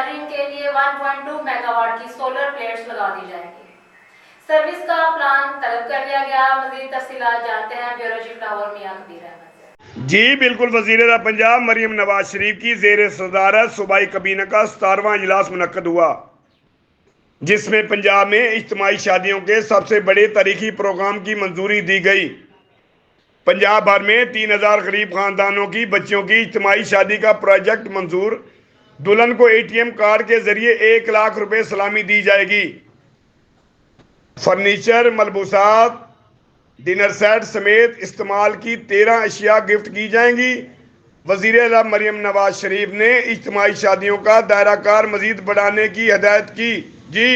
Charging के लिए 1.2 megawatt की सोलर प्लेट्स लगा दी जाएंगी। सर्विस का प्लान तलब कर लिया गया। मजीद तफसीलात जानते हैं ब्यूरो चीफ लाहौर मियां कबीर अहमद। जी बिल्कुल, वज़ीर पंजाब मरियम नवाज शरीफ की ज़ेर सदारत सूबाई कबीना का 17वां इजलास मुनक्कद हुआ, जिसमें पंजाब में इज्तिमाई शादियों के सबसे बड़े तारीखी प्रोग्राम की मंजूरी दी गई। पंजाब भर में 3000 गरीब खानदानों की बच्चियों की इज्तिमाई शादी का प्रोजेक्ट मंजूर। दुल्हन को ATM कार्ड के जरिए 1 लाख रुपए सलामी दी जाएगी। फर्नीचर, मलबूसात, डिनर सेट समेत इस्तेमाल की 13 अशिया गिफ्ट की जाएंगी। वज़ीर आला मरियम नवाज शरीफ ने इज्तिमाई शादियों का दायरा कार मजीद बढ़ाने की हिदायत की। जी